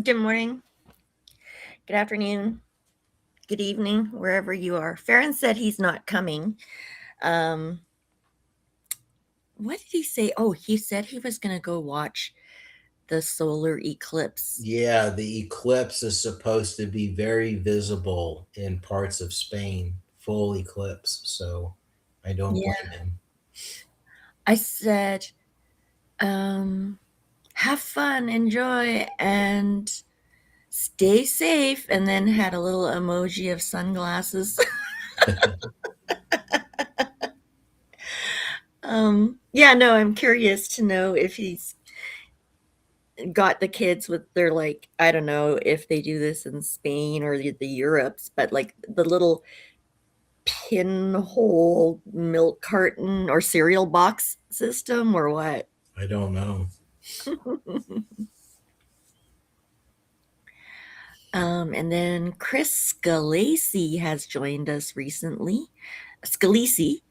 Good morning, good afternoon, good evening, wherever you are. Farron said he's not coming. Um, what did he say? Oh, he said he was going to go watch the solar eclipse. Yeah, the eclipse is supposed to be very visible in parts of Spain, full eclipse. So I don't Yeah. blame him. I said, have fun, enjoy, and stay safe. And then had a little emoji of sunglasses. Yeah, no, I'm curious to know if he's got the kids with their like I don't know if they do this in Spain or the Europes, but like the little pinhole milk carton or cereal box system or what? I don't know. And then Chris Scalisi has joined us recently. Scalisi.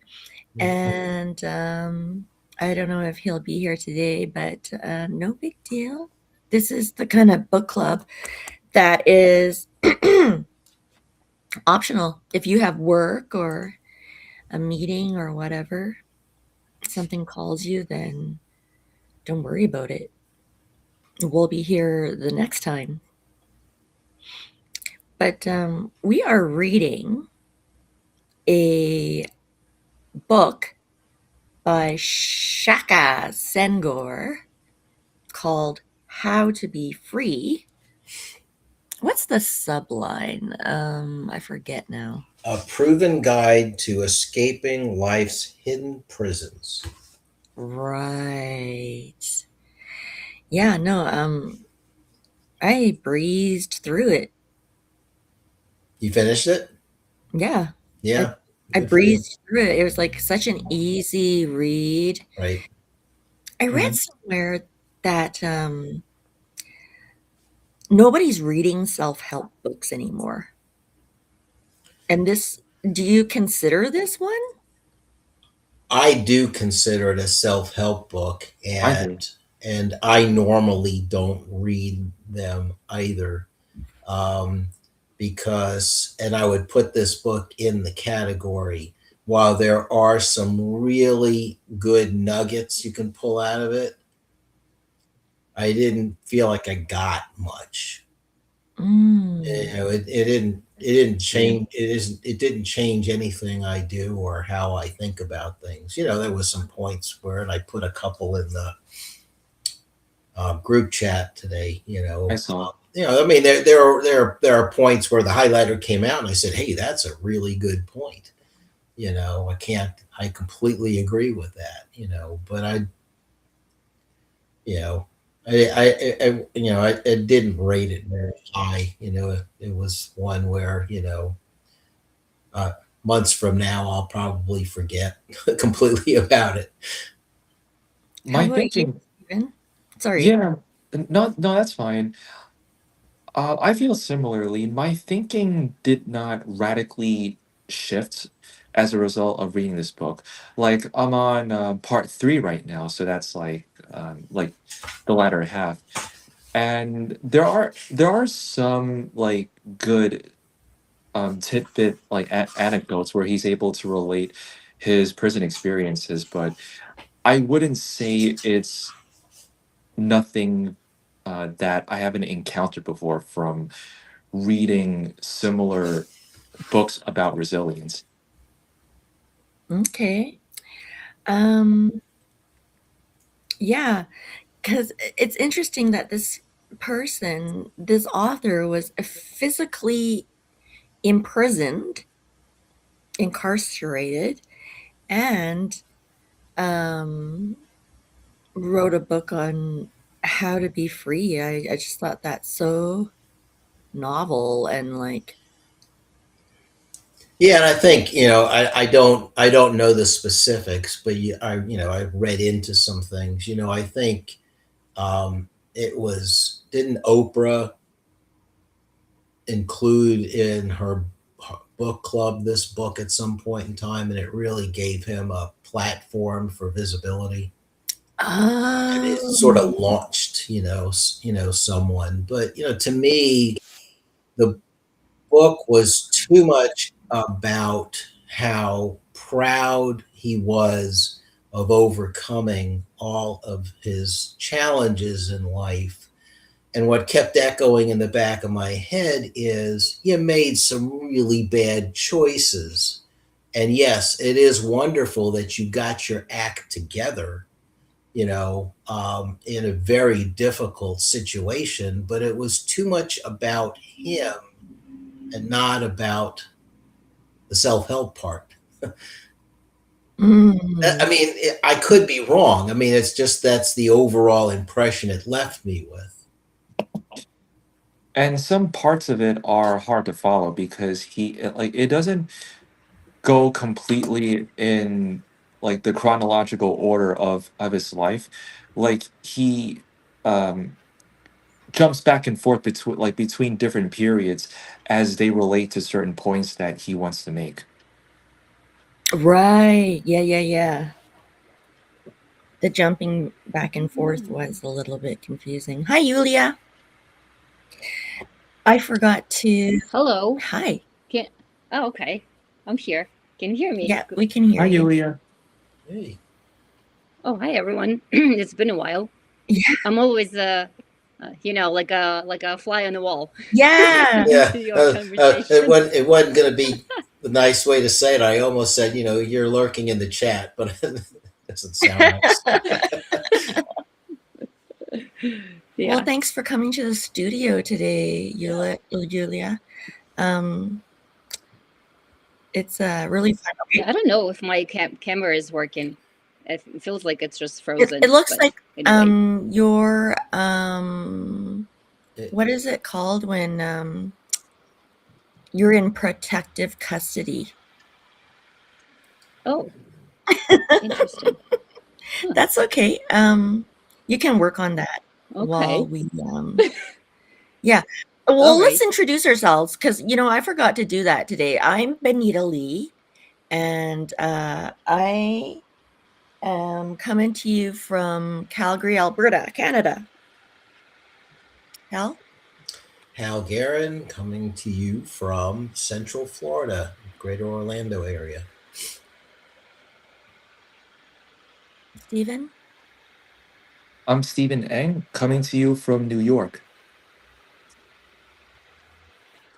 And I don't know if he'll be here today, but no big deal. This is the kind of book club that is optional. If you have work or a meeting or whatever, something calls you, then don't worry about it. We'll be here the next time. But we are reading a book by Shaka Senghor called How to Be Free. What's the subline? I forget now. A proven guide to escaping life's hidden prisons. Right. Yeah, no, I breezed through it. You finished it? Yeah. I, Yeah, I good for you. breezed through it. It was like such an easy read. Right. I read Mhm. somewhere that nobody's reading self-help books anymore. And this, do you consider this one? I do consider it a self-help book, I do. and I normally don't read them either. um, because, and I would put this book in the category, while there are some really good nuggets you can pull out of it, I didn't feel like I got much. Mm. It didn't Same. change. It didn't change anything I do or how I think about things. There was some points where, and I put a couple in the group chat today. I saw. I mean, there are points where the highlighter came out, and I said, "Hey, that's a really good point." I can't. I completely agree with that. But you know, I didn't rate it very high. It was one where uh, months from now, I'll probably forget completely about it. How My about you, thinking, Stephen? Sorry. yeah, no, that's fine. I feel similarly. My thinking did not radically shift as a result of reading this book. Like I'm on part three right now, so that's like the latter half. And there are some like good tidbit like anecdotes where he's able to relate his prison experiences, but I wouldn't say it's nothing that I haven't encountered before from reading similar books about resilience. Okay. Um, yeah, because it's interesting that this person, this author, was physically imprisoned, incarcerated, and um, wrote a book on how to be free. I just thought that's so novel and like, Yeah, and I think I don't know the specifics, but I read into some things. I think it was didn't Oprah include in her book club this book at some point in time, and it really gave him a platform for visibility, and it sort oh, of launched someone. But to me, the book was too much about how proud he was of overcoming all of his challenges in life. And what kept echoing in the back of my head is you made some really bad choices. And yes, it is wonderful that you got your act together, in a very difficult situation, but it was too much about him and not about the self help part. I Mm. mean, I could be wrong. I mean, it's just that's the overall impression it left me with. And some parts of it are hard to follow because it doesn't go completely in like the chronological order of his life. Like he um jumps back and forth between different periods as they relate to certain points that he wants to make. Right. Yeah, yeah, yeah. The jumping back and forth was a little bit confusing. Hi, Yulia. I forgot to. Hello. Hi. Can Oh, okay. I'm here. Can you hear me? Yeah, we can hear Hi, you. Yulia. Hey. Oh, hi everyone. It's been a while. Yeah. I'm always like a fly on the wall, Yeah. listening Yeah, to your it conversation. wasn't going to be the nice way to say it. I almost said, you're lurking in the chat, but it doesn't sound nice. Well, Yeah. thanks for coming to the studio today, Yeah. Julia. Um, it's really fun. Okay. Yeah, I don't know if my camera is working. It feels like it's just It frozen, looks but like anyway. your It, what is it called when you're in protective custody? Oh, interesting. Huh. That's okay. You can work on that while Okay. we yeah. Well, All let's right. introduce ourselves because I forgot to do that today. I'm Benita Lee, and I coming to you from Calgary, Alberta, Canada. Hal, Hal Garin coming to you from Central Florida, Greater Orlando area. Stephen, I'm Stephen Eng, coming to you from New York.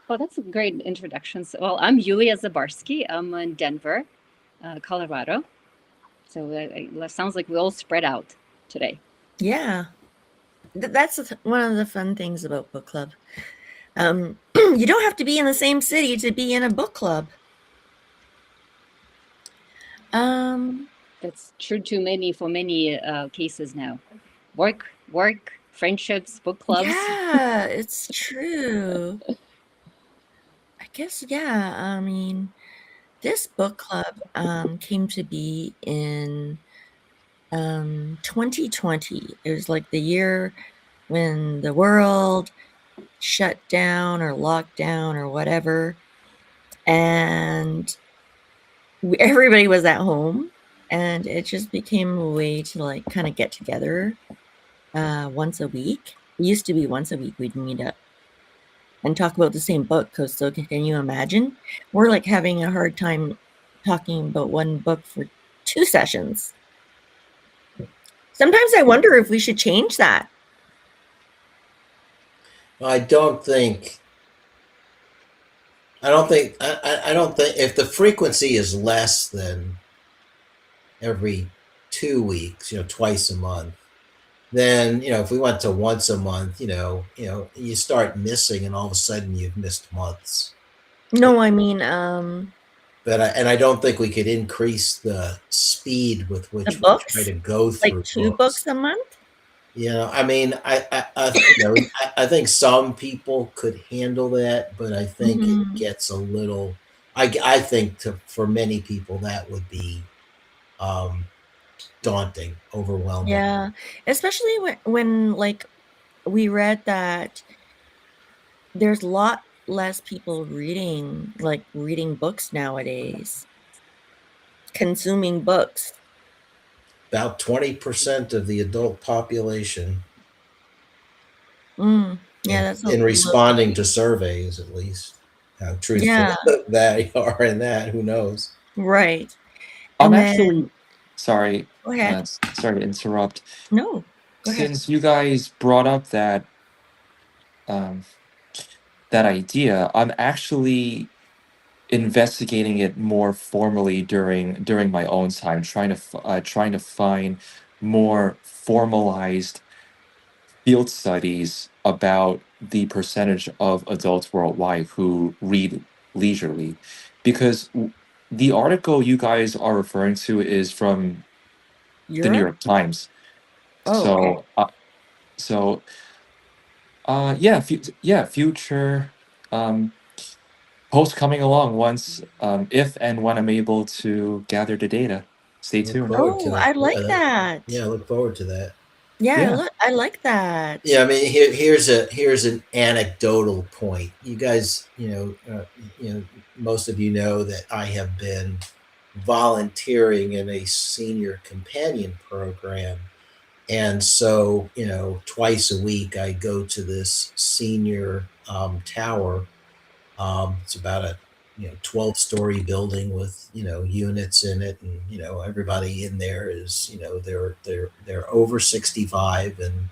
Oh, that's a great introduction. So, well, I'm Yulia Zabarski. I'm in Denver, Colorado. So it sounds like we all spread out today. yeah, that's one of the fun things about book club. You don't have to be in the same city to be in a book club. Um, That's true to many for many cases now. Work, friendships, book clubs. yeah, it's true. I guess, yeah. I mean, this book club came to be in 2020. It was like the year when the world shut down or locked down or whatever, and everybody was at home, and it just became a way to like kind of get together once a week. It used to be once a week we'd meet up and talk about the same book. Because so can you imagine? We're like having a hard time talking about one book for 2 sessions. Sometimes I wonder if we should change that. I don't think. I don't think. I don't think if the frequency is less than every 2 weeks, twice a month, then if we went to once a month, you start missing, and all of a sudden you've missed months. No, I mean And I don't think we could increase the speed with the which we try books, to go like through 2 books books. a month. I mean, I think some people could handle that, but I think it Mhm. gets a little. I think for many people that would be um, daunting, overwhelming. Yeah, especially when like we read that there's a lot less people reading books nowadays, consuming books. About 20% of the adult population. Yeah, that's a in responding lovely. to surveys, at least. How truthful Yeah, they are in that, who knows? right. I'm And then actually sorry, go ahead. sorry to interrupt. No, go ahead. Since you guys brought up um, that idea, I'm actually investigating it more formally during my own time, trying to find more formalized field studies about the percentage of adults worldwide who read leisurely, because the article you guys are referring to is from the New Europe? York Times. Oh, okay. So yeah, yeah, future um, posts coming along once, if and when I'm able to gather the data. Stay Look tuned. forward to Oh, that. I like Yeah, that. I look forward to that. Yeah, Yeah. look, I like that. Yeah, I mean, here's an anecdotal point. You guys, most of you know that I have been volunteering in a senior companion program, and so twice a week I go to this senior tower. It's about a 12-story building with units in it, and everybody in there is they're over 65, and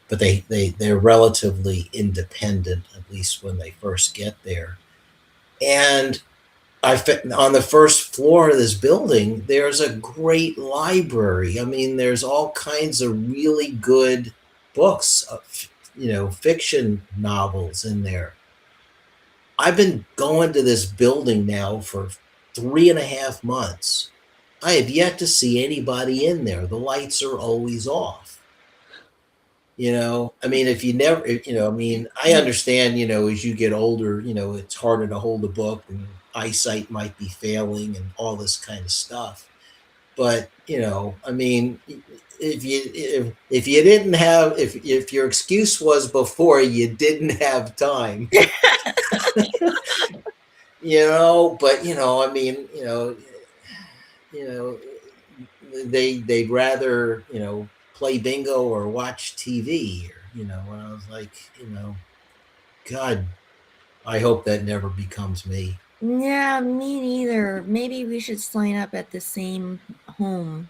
but they're relatively independent, at least when they first get there. And on the first floor of this building, there's a great library. I mean, there's all kinds of really good books, fiction novels in there. I've been going to this building now for 3.5 months. I have yet to see anybody in there. The lights are always off. I mean, if you never, I mean, I understand, as you get older, it's harder to hold a book and eyesight might be failing and all this kind of stuff. But, I mean, if you didn't have, if your excuse was before you didn't have time, but, I mean, you know, they'd rather play bingo or watch TV, or and I was like, God, I hope that never becomes me. Yeah, me neither. Maybe we should sign up at the same home.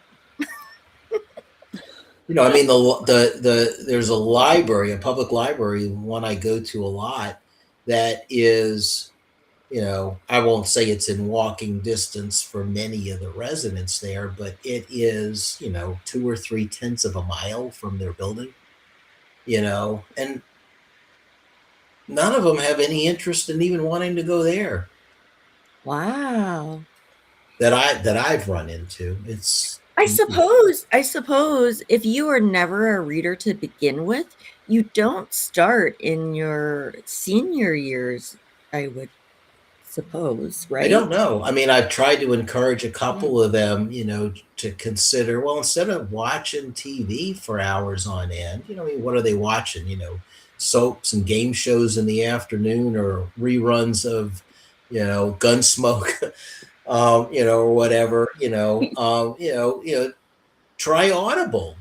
I mean, there's a library, a public library, one I go to a lot, that is, I won't say it's in walking distance for many of the residents there, but it is, 2 or 3 tenths of a mile from their building, and none of them have any interest in even wanting to go there, Wow. that I've run into. It's I suppose if you are never a reader to begin with, you don't start in your senior years, I would suppose, I right? don't know. I mean, I've tried to encourage a Yeah. couple of them, to consider, well, instead of watching TV for hours on end, I mean, what are they watching? Soaps and game shows in the afternoon, or reruns of, Gunsmoke, or whatever, try Audible,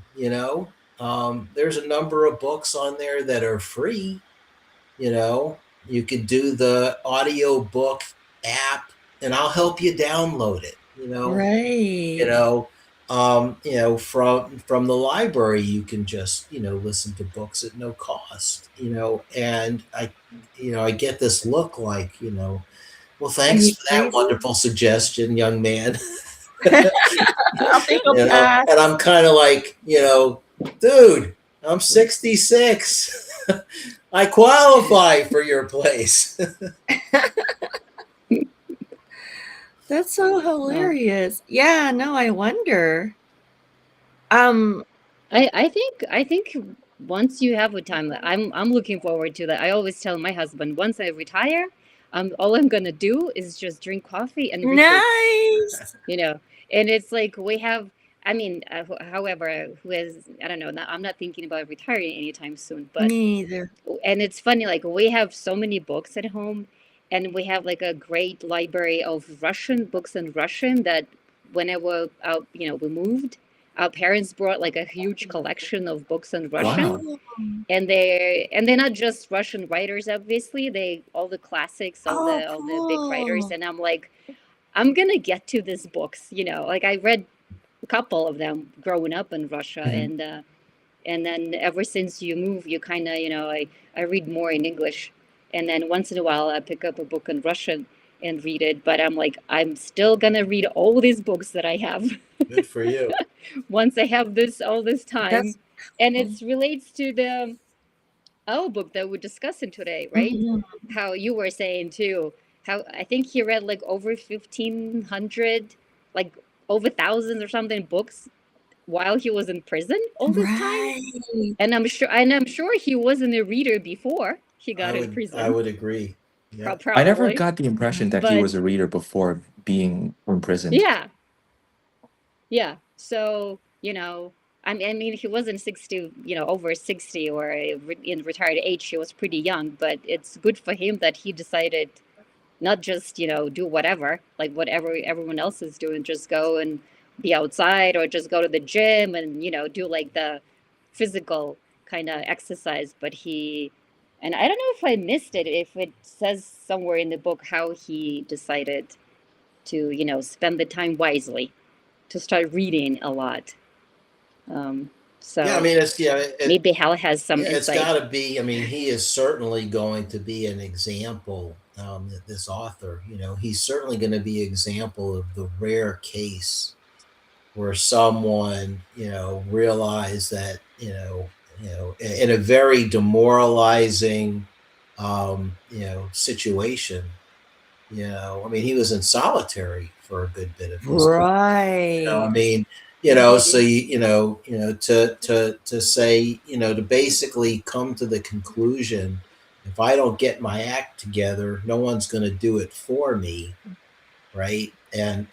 there's a number of books on there that are free. you know you could do the audio book app, and I'll help you download it. you Right. know from the library, you can just listen to books at no cost. And I get this look like, well, Are thanks you for that crazy? wonderful suggestion, young man. I'll take a And pass. I'm kind of like, dude, I'm 66. I qualify for your place. That's so Well, hilarious. Yeah, no, I wonder. Um, I think once you have a time, I'm looking forward to that. I always tell my husband, once I retire, all I'm gonna do is just drink coffee and read books. nice. You know, and it's like we have. I mean, however, who is I don't know. I'm not thinking about retiring anytime soon, but Me neither. and it's funny, like we have so many books at home, and we have like a great library of Russian books in Russian that whenever we moved, our parents brought like a huge collection of books in Russian, Wow. Oh, and they're not just Russian writers, obviously. They all the classics, oh, all the big writers, cool. and I'm like, I'm gonna get to these books, you know. Like I read a couple of them growing up in Russia, Mhm. and then ever since you move, you kind of, you know, I read more in English, and then once in a while I pick up a book in Russian and read it. But I'm like, I'm still gonna read all these books that I have Good for you. once I have this all this time, That's and cool. it relates to the our book that we're discussing today, right? Mhm. How you were saying too, how I think he read like over 1,500, like over thousands or something books while he was in prison all this time. Right. And I'm sure he wasn't a reader before he got in I prison. would agree. Yep. I never Probably. got the impression that he But was a reader before being imprisoned. yeah, yeah. So, you know, I mean, he wasn't 60, you know, over 60 or in retired age. He was pretty young, but it's good for him that he decided not just, you know, do whatever, like whatever everyone else is doing, just go and be outside or just go to the gym and, you know, do like the physical kind of exercise. But and I don't know if I missed it, if it says somewhere in the book how he decided to, you know, spend the time wisely, to start reading a lot. Um, Yeah, I so mean, maybe Hal has some yeah, it's insight. got to be. I mean, he is certainly going to be an example. This author, he's certainly going to be an example of the rare case where someone, realized that, in a very demoralizing, situation. I mean, he was in solitary for a good bit of his life. I Right. mean, so Mhm. to say, to basically come to the conclusion, if I don't get my act together, no one's going to do it for me, right? And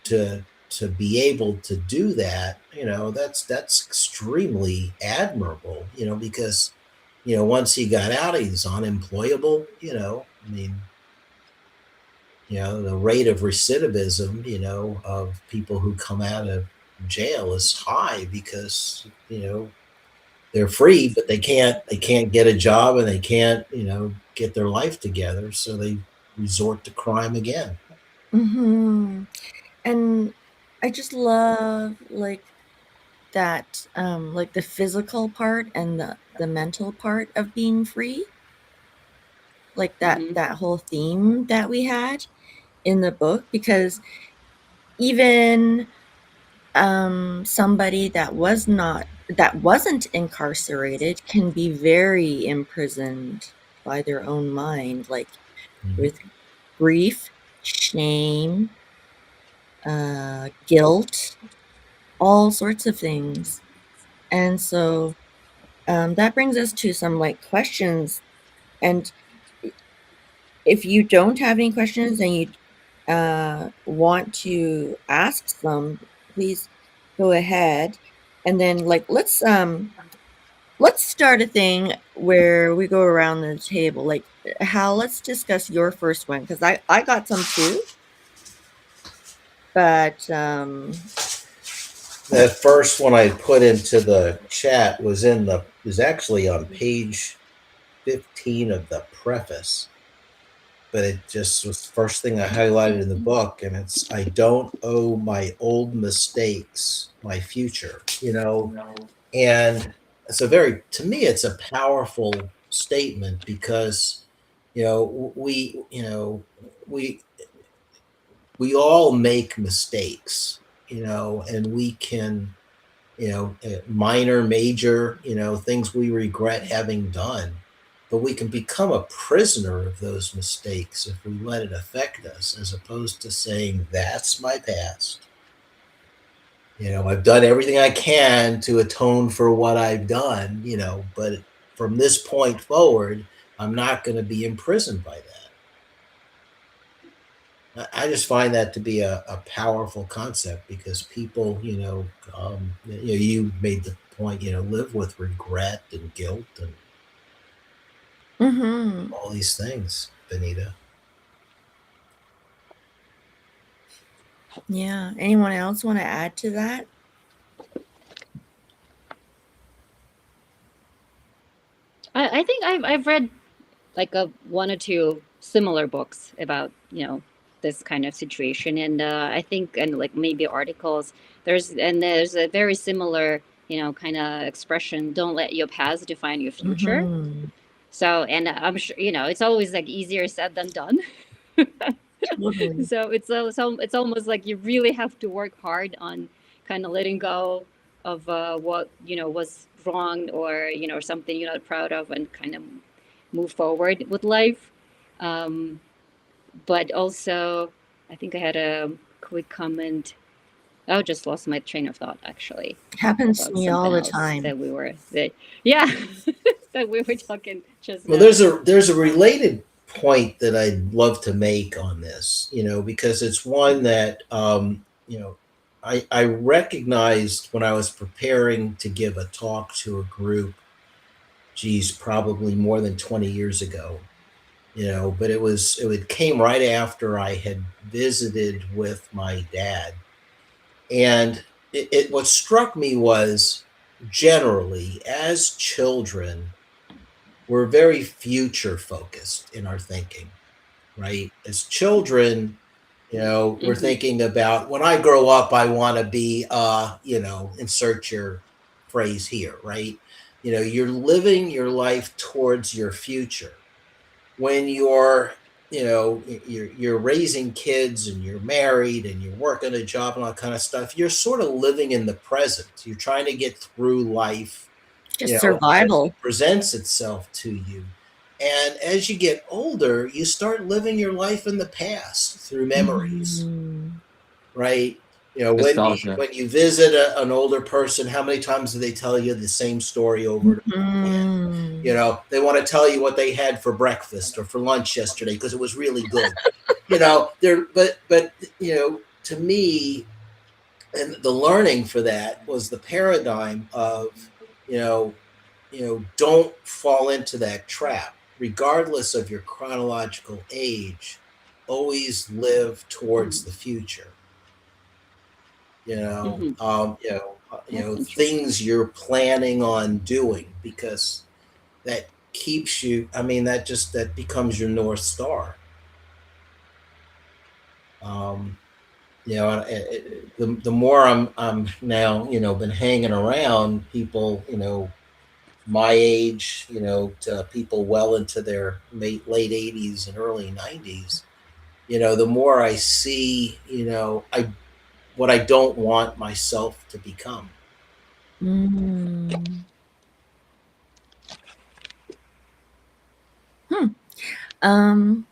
to be able to do that, that's extremely admirable, because once he got out, he's unemployable. I mean, the rate of recidivism, of people who come out of jail is high because, they're free, but they can't get a job and they can't, get their life together. So they resort to crime again. Mhm. And I just love that like the physical part and the mental part of being free. Like Mhm. that whole theme that we had in the book, because even somebody that wasn't incarcerated can be very imprisoned by their own mind, like Mhm. with grief, shame, guilt, all sorts of things. And so that brings us to some like questions. And if you don't have any questions and you want to ask some, please go ahead. And then like let's start a thing where we go around the table. Like Hal, let's discuss your first one because I got some too, but That first one I put into the chat was actually on page 15 of the preface, but it just was the first thing I highlighted in the book, and it's, I don't owe my old mistakes my future. And it's to me, it's a powerful statement because, we we all make mistakes, and we can, minor, major, things we regret having done. But we can become a prisoner of those mistakes if we let it affect us, as opposed to saying, that's my past. I've done everything I can to atone for what I've done, but from this point forward, I'm not going to be imprisoned by that. I just find that to be a powerful concept because people, you made the point, live with regret and guilt and mhm. all these things, Benita. Yeah. Anyone else want to add to that? I think I've read like a one or two similar books about this kind of situation, and I think, and like maybe articles. There's a very similar kind of expression. Don't let your past define your future. Mm-hmm. So, and I'm sure it's always like easier said than done. Totally. So it's almost like you really have to work hard on kind of letting go of what was wrong, or something you're not proud of, and kind of move forward with life. um, but also, I think I had a quick comment. I just lost my train of thought, actually, Happens to about me all something the else time. yeah, that we were talking just Well, now. there's a related point that I'd love to make on this, because it's one that I recognized when I was preparing to give a talk to a group, geez, probably more than 20 years ago. But it came right after I had visited with my dad, and what struck me was, generally, as children, we're very future focused in our thinking, right? As children, we're Mm-hmm. thinking about, when I grow up, I want to be, insert your phrase here, right? You're living your life towards your future. When you're raising kids and you're married and you're working a job and all that kind of stuff, you're sort of living in the present. You're trying to get through life, Just as survival. it presents itself to you. And as you get older, you start living your life in the past through memories, Mm-hmm. right? When Nostalgia. you visit an older person, how many times do they tell you the same story over and over again? Mm-hmm. They want to tell you what they had for breakfast or for lunch yesterday because it was really good. There, but to me, and the learning for that was the paradigm of, you know, don't fall into that trap, regardless of your chronological age. Always live towards the future. Mm-hmm. That's interesting. Things you're planning on doing, because that keeps you. I mean, that becomes your north star. Um, the more I'm now, been hanging around people, my age, to people well into their late 80s and early 90s. The more I see, I what I don't want myself to become. Mm-hmm. Hmm. Um,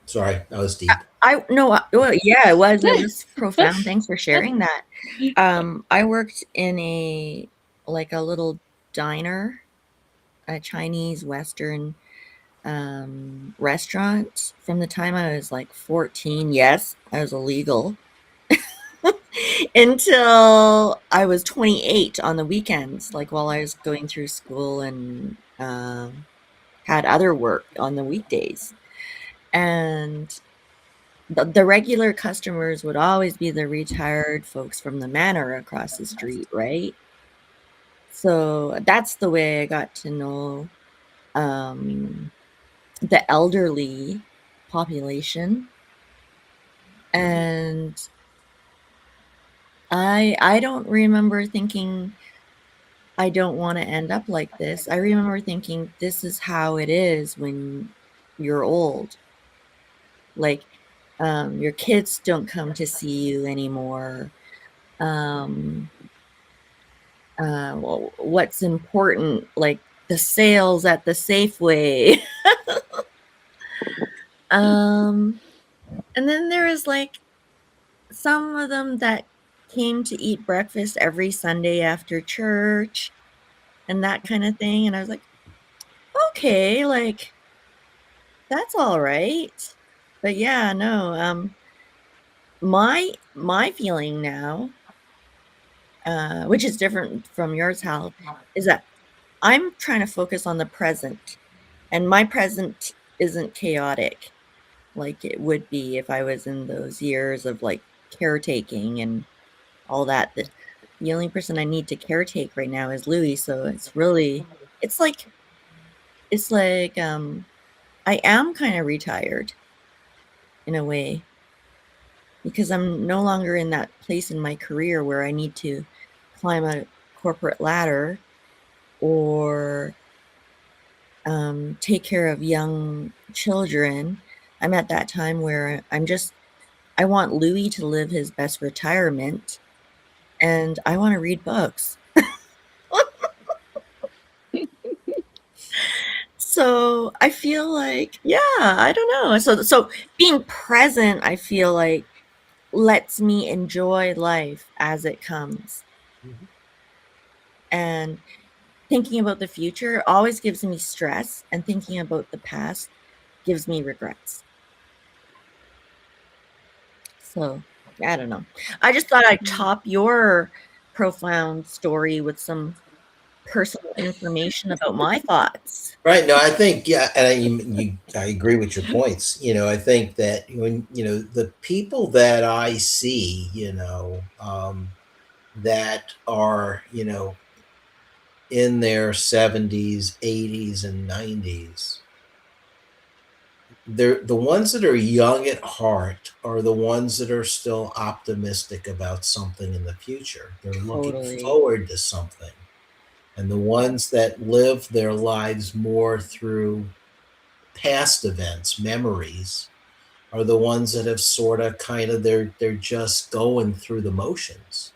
Sorry, that was deep. I no, well, yeah, it was profound. Thanks for sharing that. I worked in a little diner, a Chinese Western restaurant from the time I was like 14. Yes, I was illegal until I was 28 on the weekends, like while I was going through school and had other work on the weekdays. And the regular customers would always be the retired folks from the manor across the street, right? So that's the way I got to know um, the elderly population. And I don't remember thinking I don't want to end up like this. I remember thinking this is how it is when you're old. Like your kids don't come to see you anymore. Um, what's important, like the sales at the Safeway. um, and then there was like some of them that came to eat breakfast every Sunday after church and that kind of thing. And I was like, okay, like that's all right. But yeah, no, my feeling now, which is different from yours, Hal, is that I'm trying to focus on the present, and my present isn't chaotic like it would be if I was in those years of like caretaking and all that. The only person I need to caretake right now is Louis, so it's really it's like it's like I am kind of retired in a way because I'm no longer in that place in my career where I need to climb a corporate ladder or take care of young children. I'm at that time where I want Louis to live his best retirement and I want to read books. So I feel like, yeah, I don't know. So being present, I feel like lets me enjoy life as it comes. Mhm. And thinking about the future always gives me stress, and thinking about the past gives me regrets. So I don't know. I just thought I'd top your profound story with some personal information about my thoughts. Right. No, I think, yeah, and I agree with your points. I think that when, the people that I see, that are, in their 70s, 80s, and 90s, they're the ones that are young at heart are the ones that are still optimistic about something in the future. They're looking Totally. forward to something. And the ones that live their lives more through past events, memories, are the ones that have sort of kind of they're just going through the motions.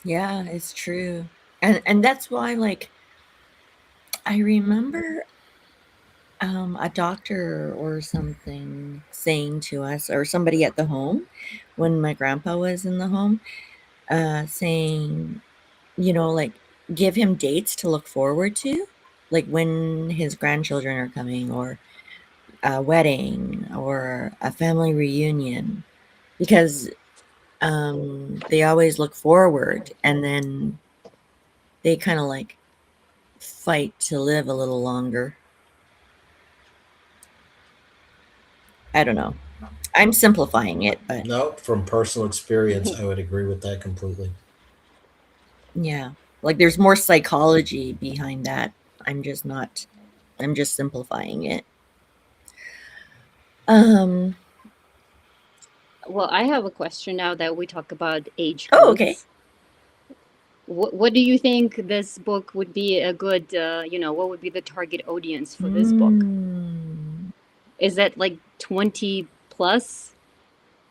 Yeah, it's true. And that's why like I remember a doctor or something saying to us, or somebody at the home when my grandpa was in the home, saying, like give him dates to look forward to, like when his grandchildren are coming, or a wedding, or a family reunion, because they always look forward and then they kind of like fight to live a little longer. I don't know. I'm simplifying it, but No, from personal experience, I would agree with that completely. yeah, like there's more psychology behind that. I'm just not. I'm just simplifying it. Um. Well, I have a question now that we talk about age Oh, okay. groups. What do you think this book would be a good, what would be the target audience for this book? Mm. Is that like 20 plus?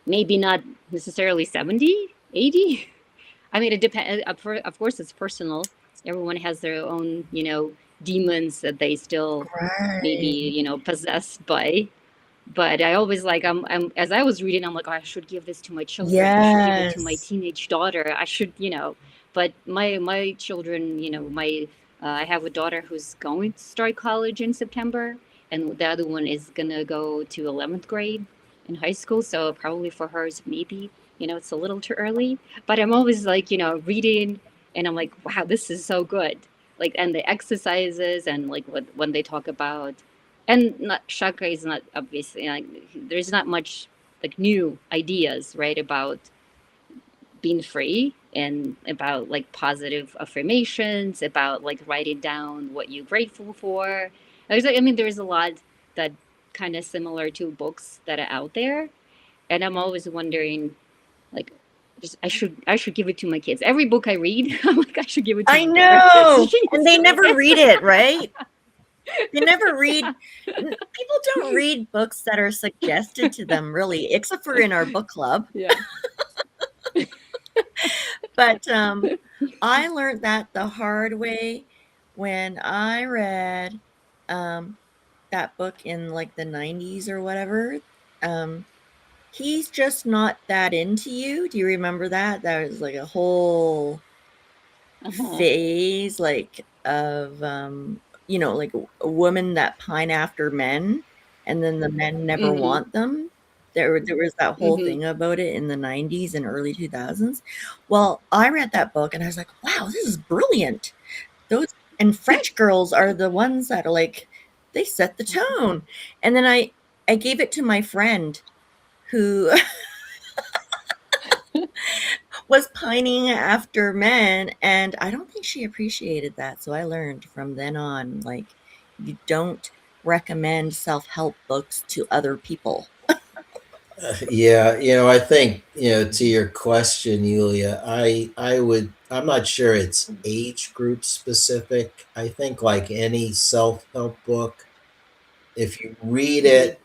Maybe not necessarily 70, 80? I mean, it depends. Of course, it's personal. Everyone has their own, demons that they still maybe, Right. possessed by. But I always like as I was reading, I'm like, oh, I should give this to my children. I should give it to my Yes. teenage daughter. I should, but my children, my I have a daughter who's going to start college in September, and the other one is gonna go to 11th grade in high school. So probably for hers, maybe it's a little too early. But I'm always like, reading, and I'm like, wow, this is so good. Like, and the exercises, and like when they talk about, and not Shaka is not obviously like, there's not much like new ideas, right, about being free, and about like positive affirmations, about like writing down what you're grateful for. I mean, there's a lot that kind of similar to books that are out there, and I'm always wondering, like, just I should give it to my kids. Every book I read, I'm like, I should give it to I my daughter. So know. she And needs they to read never it. read it, right? They never read. People don't read books that are suggested to them, really, except for in our book club. Yeah. But I learned that the hard way when I read um, that book in like the 90s or whatever. Um, he's just not that into you. Do you remember that? That was like a whole Uh-huh. phase, like of like a woman that pine after men, and then the men never Mm-hmm. want them. There was that whole Mm-hmm. thing about it in the 90s and early 2000s. Well, I read that book and I was like, wow, this is brilliant. Those and French girls are the ones that are like they set the tone. And then I gave it to my friend who was pining after men, and I don't think she appreciated that. So I learned from then on, like, you don't recommend self-help books to other people. Yeah, I think, to your question, Yulia, I'm not sure it's age group specific. I think like any self-help book, if you read Mhm. it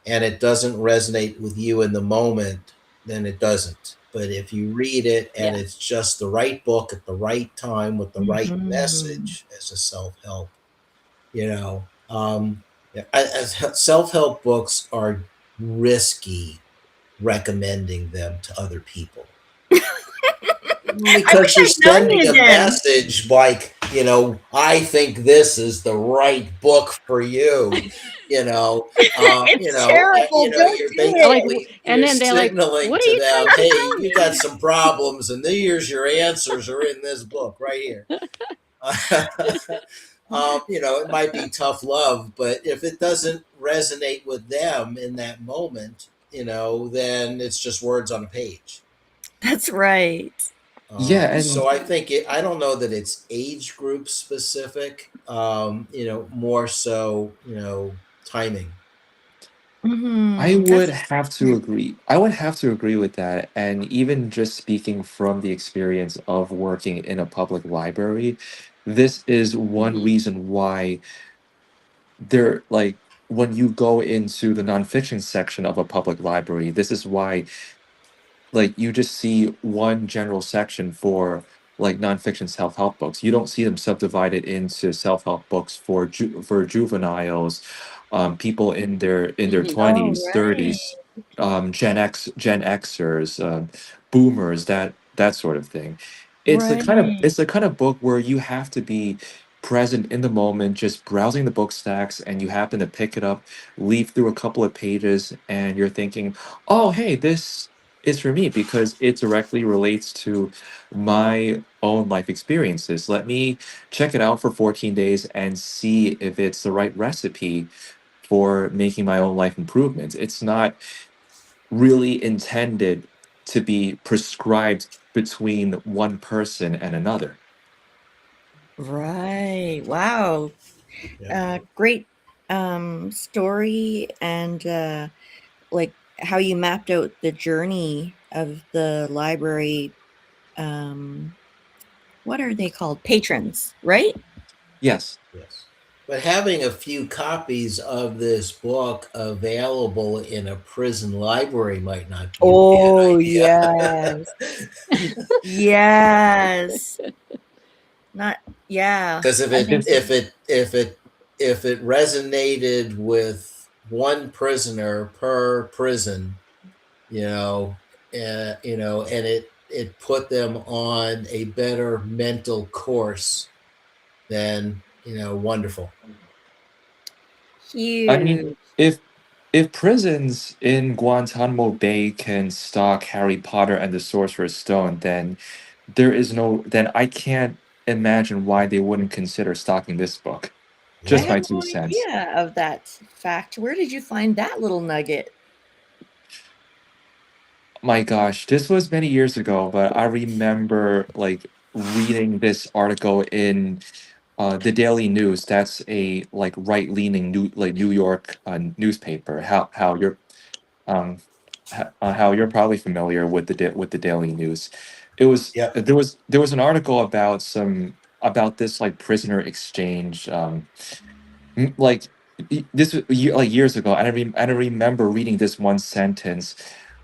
and it doesn't resonate with you in the moment, then it doesn't. But if you read it and Yeah. it's just the right book at the right time with the right Mhm. message as a self-help, yeah, self-help books are risky recommending them to other people I wish because you're I'd known sending you a then. message like, I think this is the right book for you. It's terrible. Don't You're do it. And you're then they're like, signaling "What are to you them, trying to hey, tell you me?" got some problems, and here's your answers are in this book right here. It might be tough love, but if it doesn't resonate with them in that moment, then it's just words on a page. That's right. Yeah, So and I think I don't know that it's age group specific. More so, timing. I would That's have to agree. I would have to agree with that. And even just speaking from the experience of working in a public library, this is one Mhm. reason why there, like, when you go into the nonfiction section of a public library, this is why, like, you just see one general section for like nonfiction self-help books. You don't see them subdivided into self-help books for for juveniles, people in their Mhm. oh 20s, right. 30s, Gen Xers, boomers, that sort of thing. Right. It's the kind of book where you have to be present in the moment, just browsing the book stacks, and you happen to pick it up, leaf through a couple of pages, and you're thinking, oh, hey, this is for me because it directly relates to my own life experiences. Let me check it out for 14 days and see if it's the right recipe for making my own life improvements. It's not really intended to be prescribed between one person and another. Right. Wow. Yeah. Great story, and like how you mapped out the journey of the library. Um, what are they called? Patrons, right? Yes. Yes. But having a few copies of this book available in a prison library might not be a Oh, bad yes. idea. Yes. Not, yeah. Because I think so. if it resonated with one prisoner per prison, you know, and it put them on a better mental course, then wonderful. I mean, Huge. if prisons in Guantanamo Bay can stock Harry Potter and the Sorcerer's Stone, then then I can't imagine why they wouldn't consider stocking this book. I Just Yeah. had my no 2 cents. idea of that fact. Where did you find that little nugget? My gosh, this was many years ago, but I remember like reading this article in the Daily News. That's a like right-leaning New York newspaper. Um, how you're probably familiar with with the Daily News. Yep. There was an article about about this like prisoner exchange. Like this was like years ago. I don't remember reading this one sentence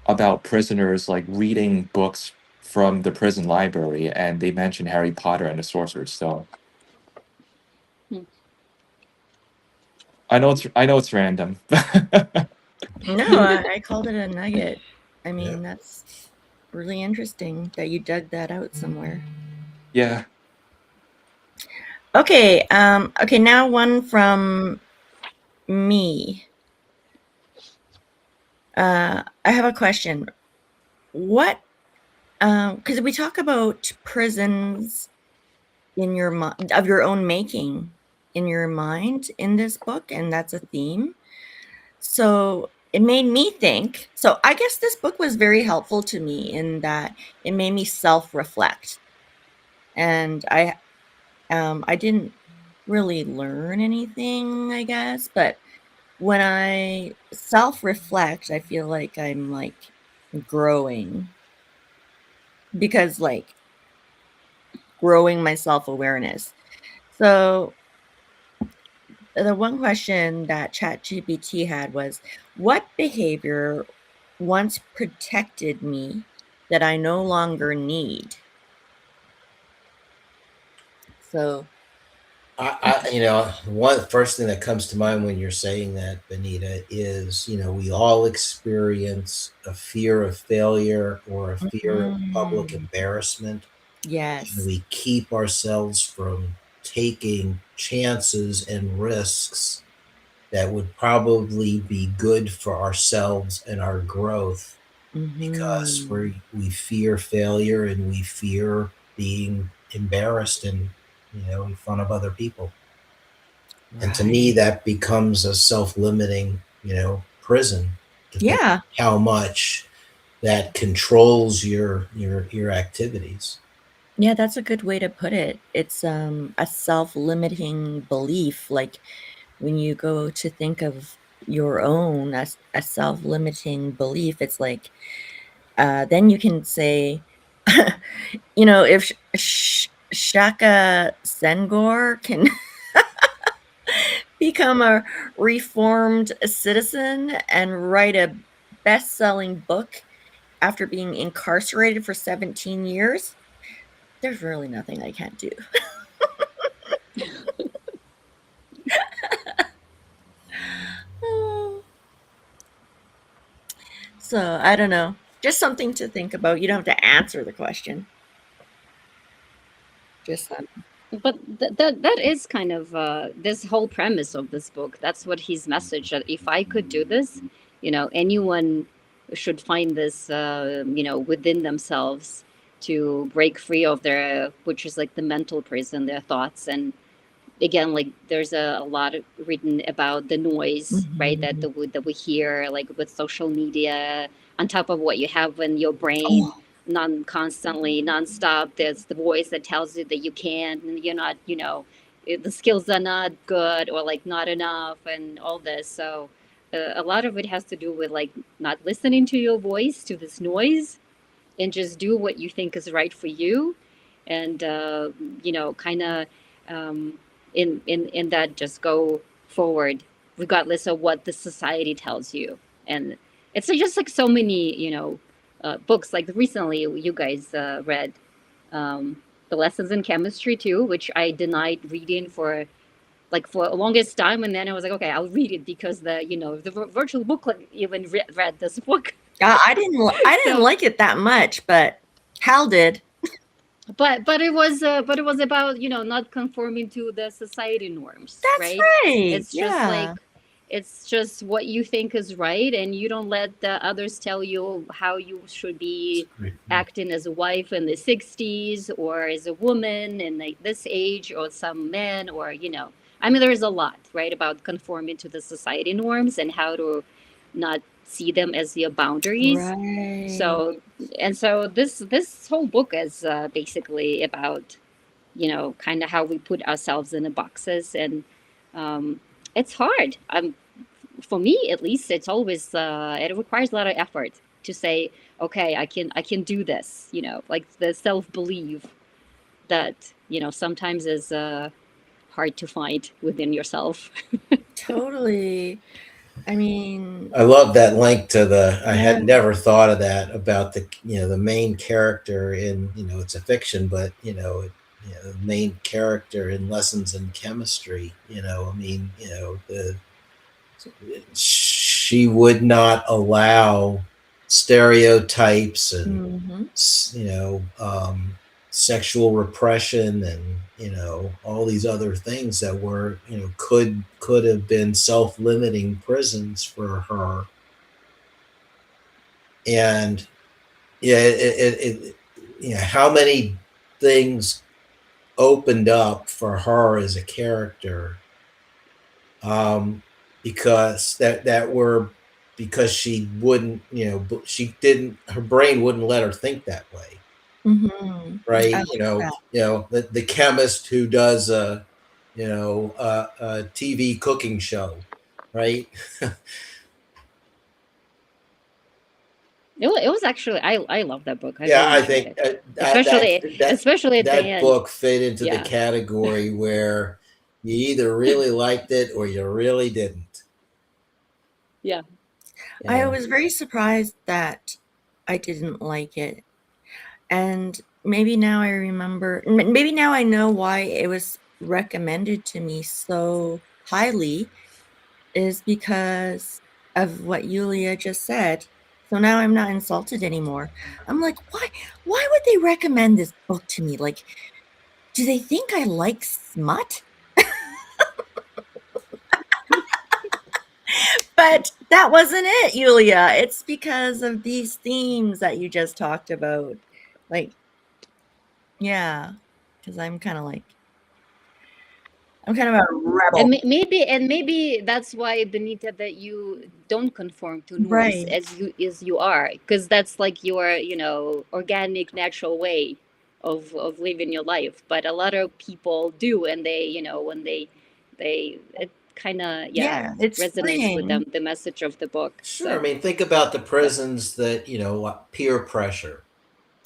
about prisoners like reading books from the prison library, and they mentioned Harry Potter and the Sorcerer's Stone. Hmm. I know it's random. No, I called it a nugget. I mean, Yep. that's really interesting that you dug that out somewhere. Yeah. Okay, okay, now one from me. I have a question. What, because we talk about prisons in your mind, of your own making in your mind in this book, and that's a theme. So it made me think. So I guess this book was very helpful to me in that it made me self-reflect. And I didn't really learn anything, I guess, but when I self-reflect, I feel like I'm like growing because like growing my self-awareness. So the one question that ChatGPT had was, what behavior once protected me that I no longer need? So, one first thing that comes to mind when you're saying that, Benita, is we all experience a fear of failure or a fear of public mhm, embarrassment, and yes. we keep ourselves from taking chances and risks that would probably be good for ourselves and our growth because Mhm. we fear failure and we fear being embarrassed in front of other people. And to me, Right. that becomes a self-limiting, prison to think Yeah. how much that controls your activities. Yeah, that's a good way to put it. It's a self-limiting belief. Like when you go to think of your own as a self-limiting belief, it's like then you can say, if Shaka Senghor can become a reformed citizen and write a best-selling book after being incarcerated for 17 years, there's really nothing I can't do. So I don't know. Just something to think about. You don't have to answer the question. Just But that is kind of this whole premise of this book. That's what his message, that if I could do this, anyone should find this, within themselves, to break free of their, which is like the mental prison, their thoughts. And again, like there's a lot written about the noise, right, that mhm. that we hear, like with social media, on top of what you have in your brain, Oh, constantly, nonstop. There's the voice that tells you that you can't, and you're not, the skills are not good, or like not enough, and all this. So a lot of it has to do with like not listening to your voice, to this noise, and just do what you think is right for you. And kind of, um, in that, just go forward regardless of what the society tells you. And it's just like so many, books, like recently you guys read, the lessons in chemistry too, which I denied reading for like for the longest time. And then I was like, okay, I'll read it because the virtual booklet even read this book. I didn't So, like it that much, but Hal did. but it was about, not conforming to the society norms, That's right? right. It's just Yeah. like, it's just what you think is right, and you don't let the others tell you how you should It's be a great point. acting as a wife in the 60s, or as a woman in like this age, or some men, or I mean, there's a lot, right, about conforming to the society norms and how to not see them as your boundaries. Right. So this whole book is basically about, kind of how we put ourselves in the boxes. And it's hard. For me at least, it's always it requires a lot of effort to say, okay, I can do this. Like the self belief that sometimes is hard to find within yourself. Totally. I mean, I love that link to the. I yeah. had never thought of that about the main character in it's a fiction, but the main character in Lessons in Chemistry. I mean she would not allow stereotypes and Mhm. you know sexual repression and all these other things that were could have been self-limiting prisons for her. And yeah, how many things opened up for her as a character, um, because that were because she wouldn't, she didn't, her brain wouldn't let her think that way, Mm-hmm. right? I like that. The chemist who does a TV cooking show, right? It was actually I love that book. I Yeah, really I enjoyed think it, that that that especially at the that end. book fit into the Yeah, category where you either really liked it or you really didn't. yeah. I Yeah. was very surprised that I didn't like it. And maybe now I remember, maybe now I know why it was recommended to me so highly, is because of what Yulia just said. So now I'm not insulted anymore. I'm like, why would they recommend this book to me? Like, do they think I like smut? But that wasn't it, Yulia. It's because of these themes that you just talked about. Like, yeah, because I'm kind of a And rebel. maybe that's why, Benita, that you don't conform to norms Right. as you are, because that's like your organic, natural way of living your life. But a lot of people do, and they when they it kind of, yeah, Yeah, it's resonates with freeing. them, the message of the book. Sure. I So mean, think about the yeah. prisons that, like peer pressure,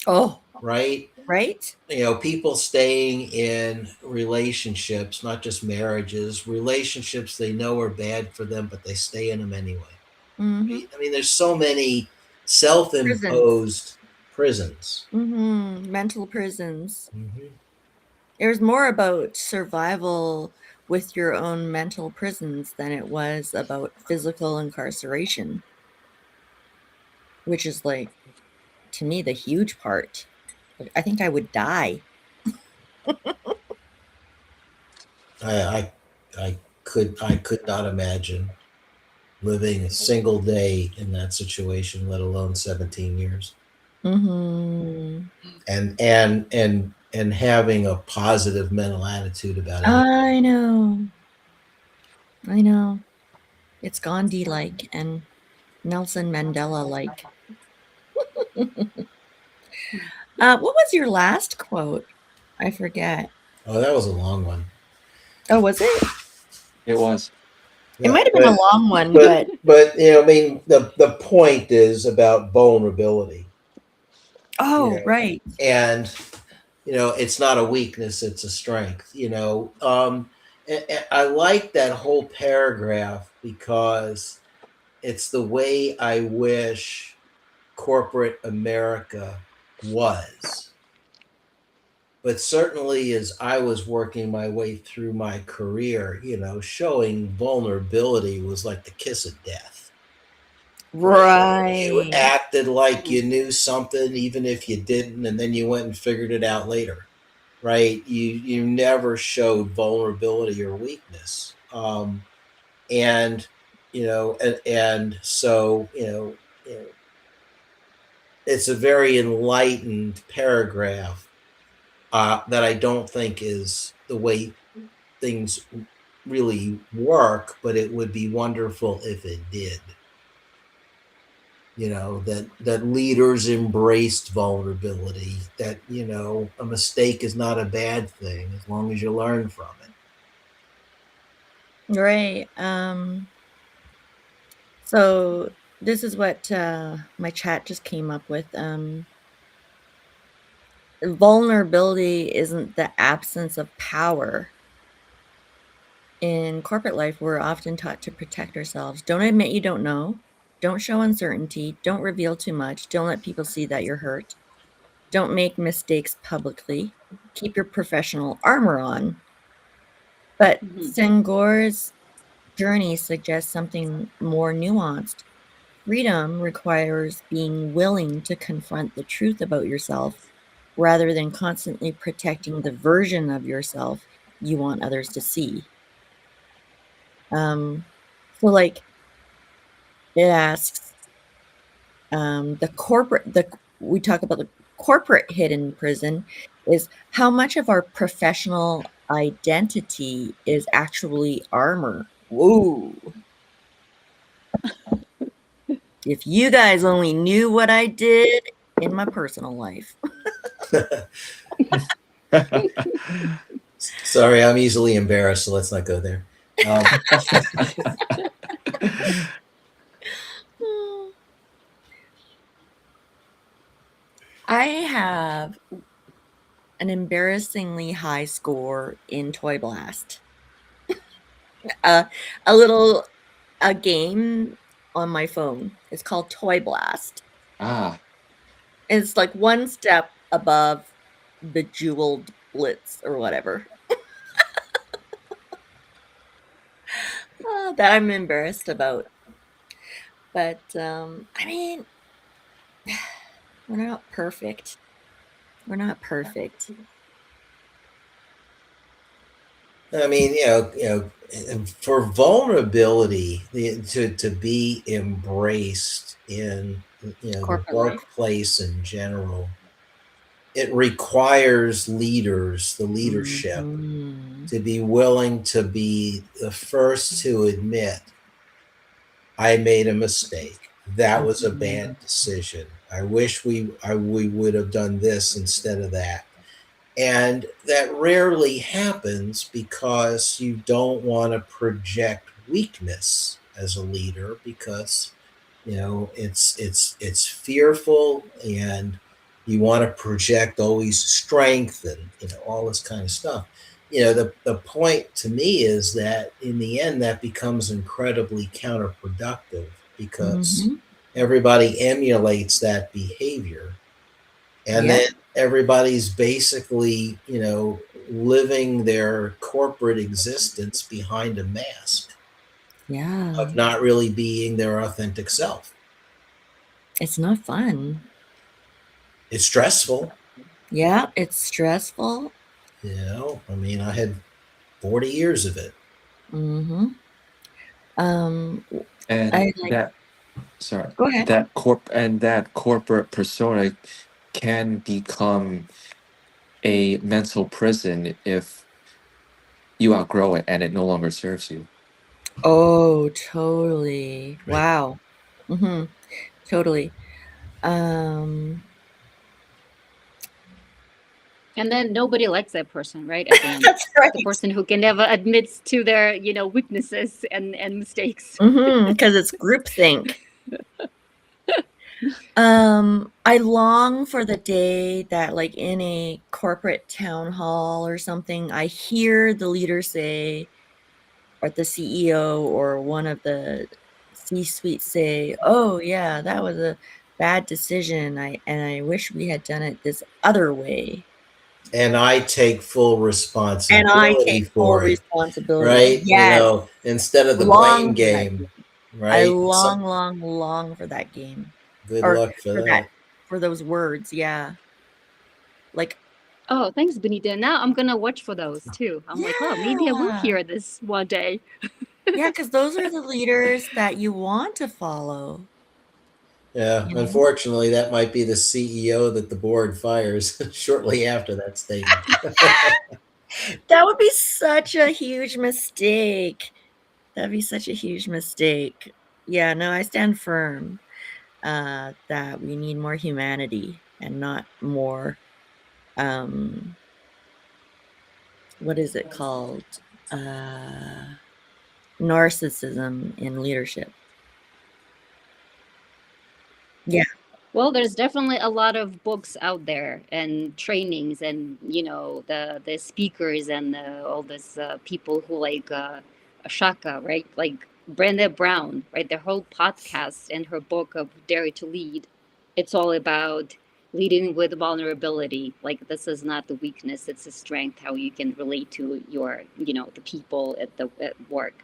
Oh, right? right? People staying in relationships, not just marriages, relationships they know are bad for them, but they stay in them anyway. Mhm. Right? I mean, there's so many Prisons. self-imposed prisons. Mhm. Mental prisons. Hmm. It was more about survival with your own mental prisons than it was about physical incarceration, which is like, to me, the huge part. Like, I think I would die. I, I could not imagine living a single day in that situation, let alone 17 years, Mhm. and having a positive mental attitude about any. I know. I know. It's Gandhi-like and Nelson Mandela-like. What was your last quote? I forget. Oh, that was a long one. Oh, was it? It was. It Yeah, might have been a but long one, but but but I mean, the point is about vulnerability, oh, right. and it's not a weakness; it's a strength. And I like that whole paragraph because it's the way I wish corporate America was. But certainly, as I was working my way through my career, showing vulnerability was like the kiss of death, right? You Right. acted like you knew something, even if you didn't, and then you went and figured it out later, right? You never showed vulnerability or weakness, and and so it's a very enlightened paragraph that I don't think is the way things really work, but it would be wonderful if it did. That leaders embraced vulnerability, that a mistake is not a bad thing as long as you learn from it. Right. So this is what my chat just came up with. Vulnerability isn't the absence of power. In corporate life, we're often taught to protect ourselves. Don't admit you don't know. Don't show uncertainty. Don't reveal too much. Don't let people see that you're hurt. Don't make mistakes publicly. Keep your professional armor on. But Mhm. Senghor's journey suggests something more nuanced. Freedom requires being willing to confront the truth about yourself rather than constantly protecting the version of yourself you want others to see. Um, so, like, it asks the we talk about the corporate hidden prison is how much of our professional identity is actually armor. Whoa. If you guys only knew what I did in my personal life. Sorry, I'm easily embarrassed, so let's not go there. I have an embarrassingly high score in Toy Blast. A little a game on my phone. It's called Toy Blast. Ah, It's like one step above Bejeweled Blitz or whatever. That I'm embarrassed about. But I mean, we're not perfect. We're not perfect. I mean, for vulnerability to be embraced in the Corporate life. workplace in general, it requires leaders, the leadership, Mhm. to be willing to be the first to admit, I made a mistake. That was a bad Mhm. decision. I wish we would have done this instead of that. And that rarely happens because you don't want to project weakness as a leader, because it's fearful, and you want to project always strength and all this kind of stuff. The point to me is that in the end that becomes incredibly counterproductive, because Mhm. everybody emulates that behavior, and then Yep. everybody's basically living their corporate existence behind a mask Yeah. of not really being their authentic self. It's not fun. It's stressful. Yeah, it's stressful. I mean, I had 40 years of it. Mhm. Um, and I like that sorry, go ahead. that corporate persona can become a mental prison if you outgrow it and it no longer serves you. Oh, totally. Right. Wow. Mhm. Totally. Um, And then nobody likes that person, right? At the end, that's the right. person who can never admits to their weaknesses and mistakes. Because it's groupthink. I long for the day that, like, in a corporate town hall or something, I hear the leader say, or the CEO or one of the C-suite say, "Oh, yeah, that was a bad decision. I wish we had done it this other way." And I take full And I responsibility take full for it, responsibility. right? Yes, Instead of the blame long for that game, game. I right? long, long, long for that game. Good Or luck for for that that. for those words, yeah. Like, Oh, thanks, Benita. Now I'm gonna watch for those too. I'm like, oh, maybe I will yeah. hear this one day. Yeah, because those are the leaders that you want to follow, Yeah, you know? unfortunately, that might be the CEO that the board fires shortly after that statement. That would be such a huge mistake. That'd be such a huge mistake. Yeah, no, I stand firm, that we need more humanity and not more, um, what is it called? Uh, Narcissism in leadership. Yeah. Well, there's definitely a lot of books out there and trainings, and the speakers and all this people who like Shaka, right? Like Brenda Brown, right? Their whole podcast and her book of Dare to Lead. It's all about leading with vulnerability. Like this is not the weakness; it's a strength. How you can relate to the people at work,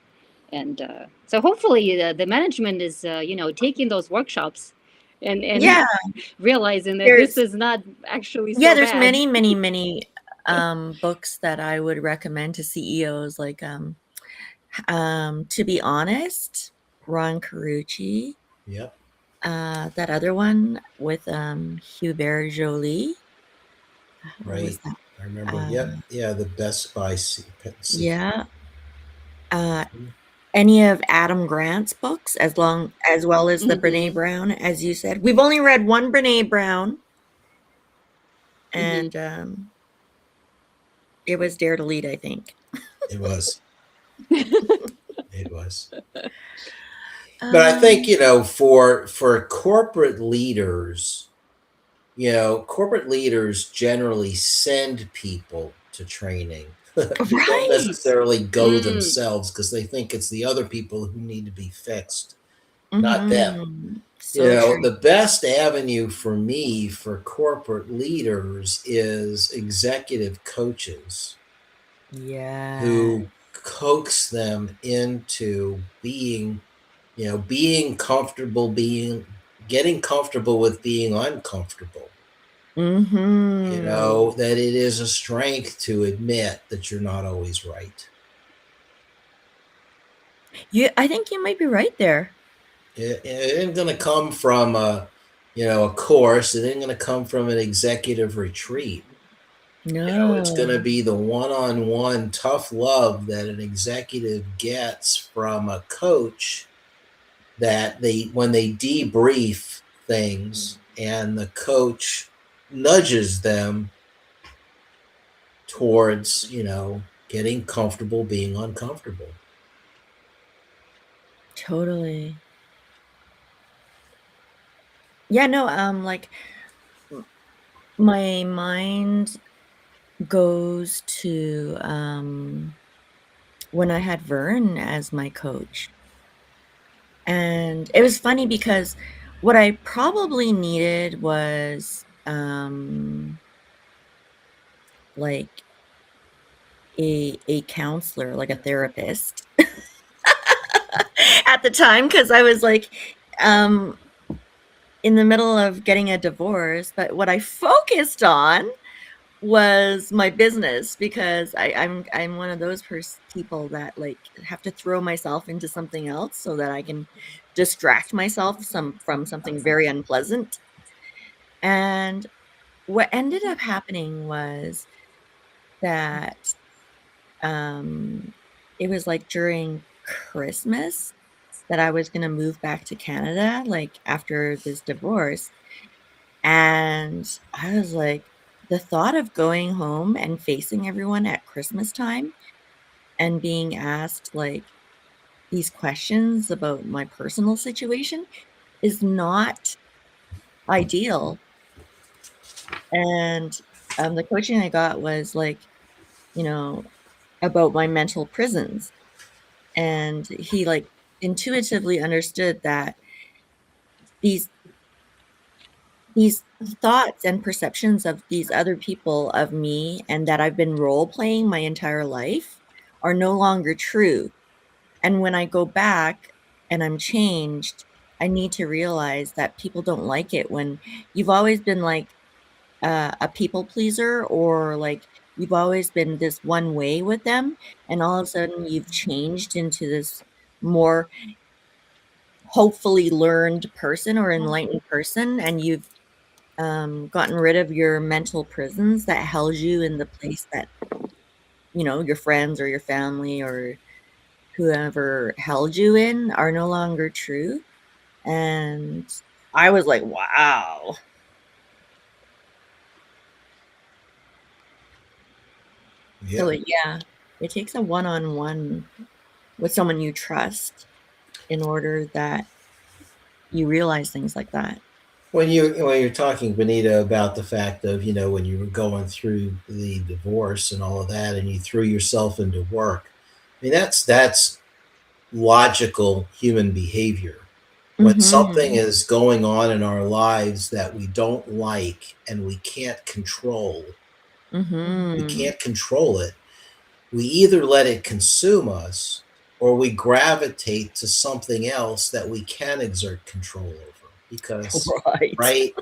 and so hopefully the management is taking those workshops and Yeah, realizing that this there's is not actually yeah, so there's bad. many, many, many, books that I would recommend to CEOs, like, To Be Honest, Ron Carucci, Yep, that other one with, Hubert Joly, what was right. that? I remember. Uh, Yep, yeah, the Best Buy secret. yeah, uh, Mhm. any of Adam Grant's books, as well as the Brene Mm-hmm. Brown, as you said. We've only read one Brene Brown, Mm-hmm. and it was Dare to Lead, I think. It was. It was. But I think, Um, for corporate leaders, corporate leaders generally send people to training. They don't right. necessarily go Mm. themselves because they think it's the other people who need to be fixed, not them. Mm-hmm. So true. The best avenue for me for corporate leaders is executive coaches Yeah. who coax them into being comfortable, getting comfortable with being uncomfortable. Mm-hmm. That it is a strength to admit that you're not always right. I think you might be right there. It ain't going to come from a course. It ain't going to come from an executive retreat. It's going to No. be the one-on-one tough love that an executive gets from a coach, that when they debrief things and the coach nudges them towards, getting comfortable being uncomfortable. Totally. Yeah, no, like my mind goes to when I had Vern as my coach. And it was funny because what I probably needed was like a counselor, like a therapist at the time, because I was like um in the middle of getting a divorce, but what I focused on was my business, because I'm one of those people that like have to throw myself into something else so that I can distract myself from something very unpleasant. And what ended up happening was that um it was like during Christmas that I was going to move back to Canada, like after this divorce. And I was like, the thought of going home and facing everyone at Christmas time and being asked like these questions about my personal situation is not ideal. And the coaching I got was like, you know, about my mental prisons. And he like intuitively understood that these these thoughts and perceptions of these other people of me and that I've been role playing my entire life are no longer true. And when I go back and I'm changed, I need to realize that people don't like it when you've always been like a people pleaser, or like you've always been this one way with them, and all of a sudden you've changed into this more hopefully learned person or enlightened person, and you've gotten rid of your mental prisons that held you in the place that, your friends or your family or whoever held you in are no longer true. And I was like, wow. So Yeah. yeah, it takes a one-on-one with someone you trust in order that you realize things like that. When you're talking, Benita, about the fact of, when you were going through the divorce and all of that, and you threw yourself into work, I mean, that's logical human behavior. When something Mhm. is going on in our lives that we don't like and we Mhm. can't control it, we either let it consume us, or we gravitate to something else that we can exert control over. Because, Right. right?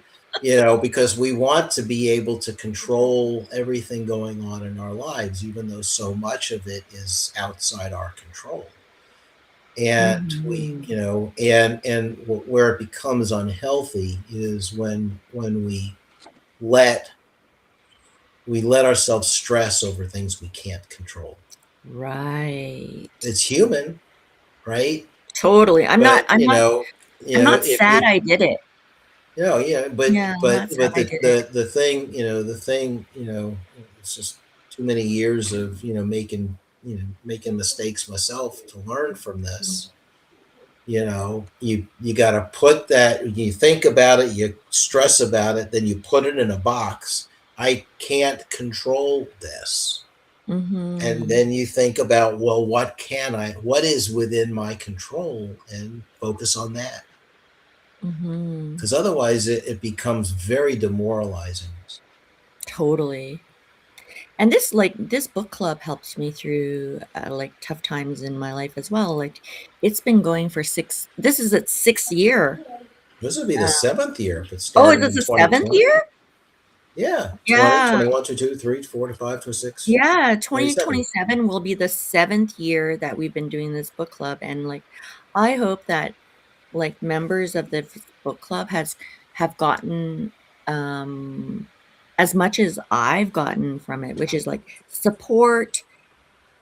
Because we want to be able to control everything going on in our lives, even though so much of it is outside our control. And we, Mhm. where it becomes unhealthy is when let we let ourselves stress over things we can't control. Right. It's human, right? Totally. I'm not. But I'm not. I'm not sad if I did it. yeah, Yeah, I'm not sad but I did it. the thing, it's just too many years of making mistakes myself to learn from this. You got to put that. You think about it, you stress about it, then you put it in a box. I can't control this. And Mm-hmm. then you think about, well, what is within my control, and focus on that, Mm-hmm. because otherwise it becomes very demoralizing. Totally. And this book club helps me through like tough times in my life as well. Like it's been going for this is its sixth year. This would be the seventh year if it Oh, is started this in the seventh 2020. year? Yeah, 20, Yeah. 21, 22, 3, 4, 5, 26, Yeah, 27. 2027 will be the seventh year that we've been doing this book club. And like I hope that like members of the book club have gotten as much as I've gotten from it, which is like support,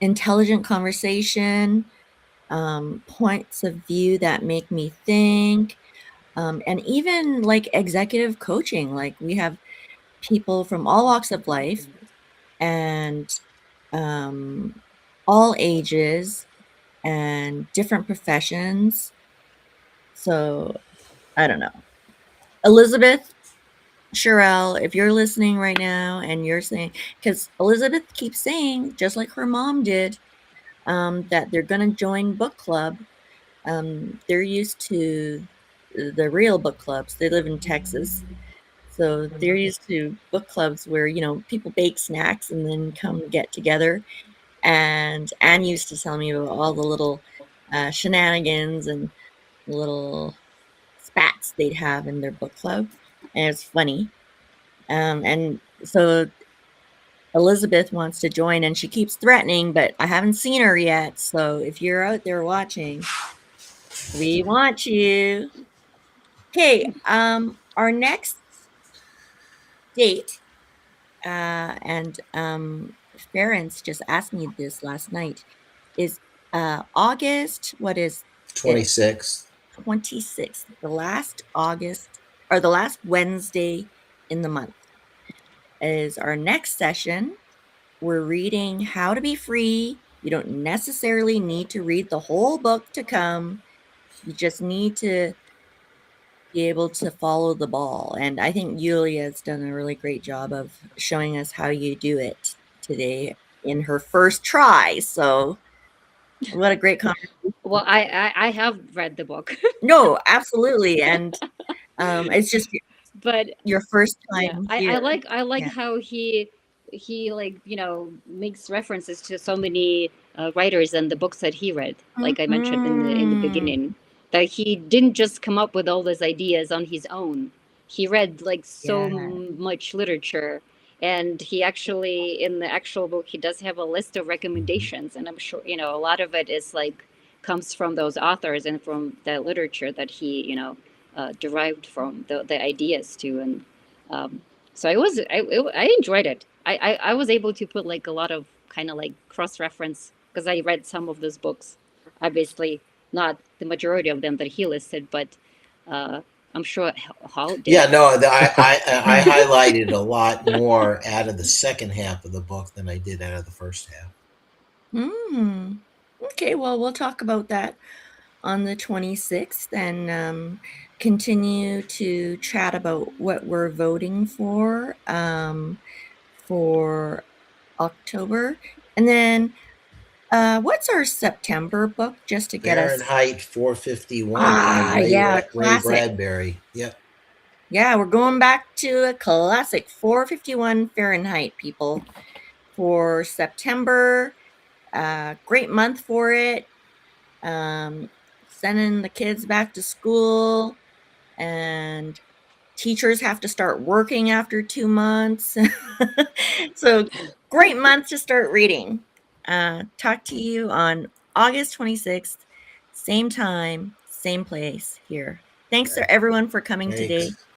intelligent conversation, points of view that make me think, and even like executive coaching. Like we have people from all walks of life and um, all ages and different professions. So I don't know. Elizabeth Sherelle, if you're listening right now and you're saying, because Elizabeth keeps saying, just like her mom did, that they're going to join book club. They're used to the real book clubs. They live in Texas. So they're used to book clubs where, people bake snacks and then come get together. And Anne used to tell me about all the little shenanigans and little spats they'd have in their book club. And it's funny. And so Elizabeth wants to join and she keeps threatening, but I haven't seen her yet. So if you're out there watching, we want you. Okay, our next date, and Ference just asked me this last night, is August, what is it? 26th. 26th, the last August or the last Wednesday in the month is our next session. We're reading How to Be Free. You don't necessarily need to read the whole book to come. You just need to be able to follow the ball. And I think Yulia's done a really great job of showing us how you do it today in her first try. So, what a great conversation. Well, I have read the book, No, absolutely. And it's just but your first yeah, time here. I like Yeah. how he like makes references to so many writers and the books that he read. Like I mentioned in the Mhm. beginning, that he didn't just come up with all these ideas on his own. He read like so Yeah. much literature, and he actually in the actual book he does have a list of recommendations, and I'm sure a lot of it is like comes from those authors and from the literature that he derived from the ideas too. And so I enjoyed it. I was able to put like a lot of kind of like cross reference because I read some of those books, obviously not the majority of them that he listed, but uh, I'm sure Hall Yeah, did. no, I highlighted a lot more out of the second half of the book than I did out of the first half. Mm. Okay, well, we'll talk about that on the 26th and continue to chat about what we're voting for October. And then what's our September book just to get us? Fahrenheit 451 by Yeah, Ray classic. Bradbury. Yep. Yeah, we're going back to a classic 451 Fahrenheit, people, for September. Great month for it. Um, Sending the kids back to school, and teachers have to start working after 2 months. So, great month to start reading. Talk to you on August 26th, same time, same place here. Thanks Okay. to everyone for coming today. Thanks.